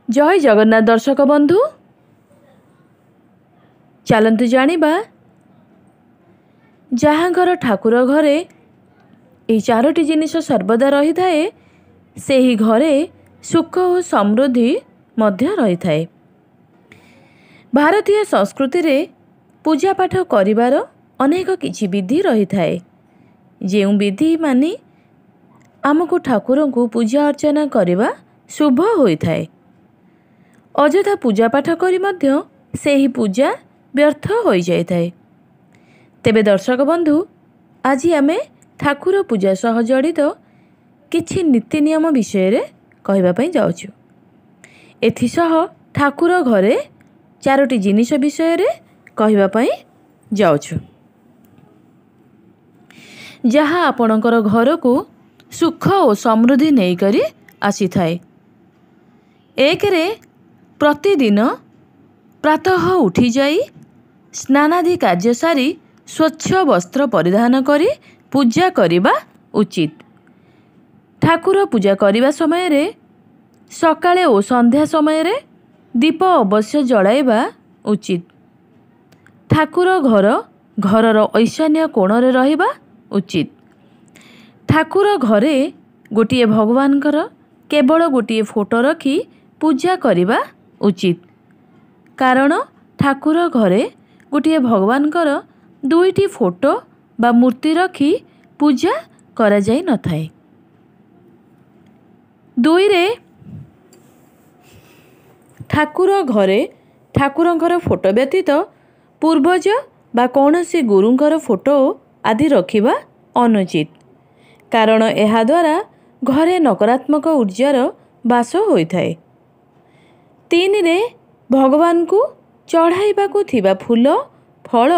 जय जगन्नाथ दर्शक बंधु चलतु जानिबा जहाँ घर ठाकुर घरे ये चारोटी जिनिष सर्वदा रही थाए से ही घरे सुख और समृद्धि मध्य रही थाए। भारतीय संस्कृति रे पूजा पाठ करिवार अनेक किछि विधि रही थाए जेउ विधि मानी आमको ठाकुर को पूजा अर्चना करवा शुभ होई थाए। अଯଥା पूजा पाठ करी मध्य से ही पूजा व्यर्थ हो जाए थाए। तेबे दर्शक बंधु आज आमे ठाकुर पूजा सह जड़ित किछि नीति नियम विषय रे कहबा पई जाउछु। एथिसह ठाकुर घरे चारोटी जिनिष विषय रे कहबा पई जाउछु जहाँ आपणकर घर को सुख और समृद्धि नहीं करी आसी थाए। एक रे प्रतिदिन प्रातः उठी जाई स्नानादि कार्य सारी स्वच्छ वस्त्र परिधान करी पूजा करिबा उचित। ठाकुर पूजा करिबा समय रे सकाळे और संध्या समय रे दीप अवश्य जलाइबा उचित। ठाकुर घरर ईशान्य कोण रे रहिबा उचित। ठाकुर घरे गोटिए भगवानकर केवल गोटिए फोटो रखी पूजा करिबा उचित। कारण ठाकुर घरे गोटिए भगवानकर दुईटी फोटो बा मूर्ति रखी पूजा करा जाई न थाए। दुई रे ठाकुर घरे ठाकुरंकर फोटो व्यतीत पूर्वज बा कौनसी गुरुंकर फोटो आदि रखिबा अनुचित। कारण एहा द्वारा घरे नकारात्मक ऊर्जार बास होई थाए। तीन रे भगवान को चढ़ाइबा को थिबा फूल फल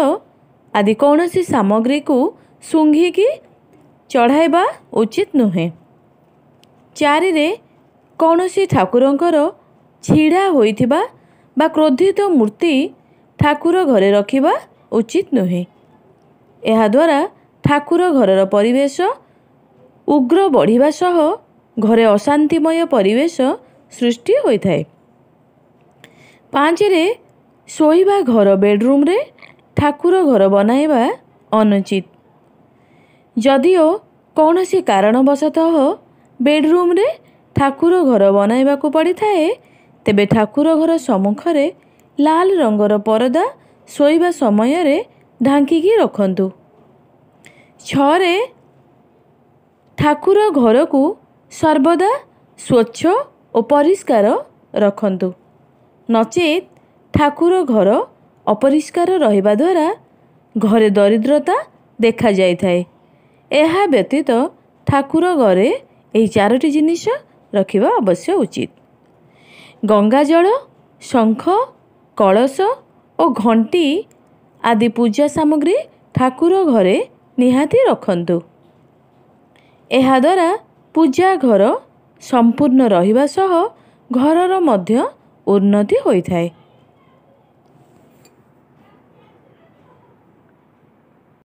आदि कौनसी सामग्री को सुंघिकी चढ़ाइबा उचित नुहे। चारि रे कौनसी ठाकुरंकर छिड़ा होइथिबा बा क्रोधित मूर्ति ठाकुर घरे रखिबा उचित नुहे। एहा द्वारा ठाकुर घरर परिवेश उग्र बढ़िबा सह घरे अशांतिमय परिवेश सृष्टि होई थाए। पाँच रे शोइबा घर बेडरूम रे ठाकुर घर बनाइबा अनुचित। जदिओ कौनसी कारणवशतः बेडरूम रे ठाकुर घर बनाइबा को पड़ी थाए तेबे ठाकुर घर सम्मुख रे लाल रंगर परदा शोइबा समय रे ढांकिकी रखंतु। छरे ठाकुर घर को सर्वदा स्वच्छ और परिष्कार रखंतु। नचेत ठाकुर घर अपरिष्कार रहिबा द्वारा घरे दरिद्रता देखा जाय थाए। एहा व्यतीत ठाकुर घरे एही चारोटी जिनिष रखिबा अवश्य उचित। गंगा जल शंख कलश और घंटी आदि पूजा सामग्री ठाकुर घरे निहाती रखंतु। एहा द्वारा पूजा घर संपूर्ण रहिबा सह घरर मध्य उन्नति होई थाए।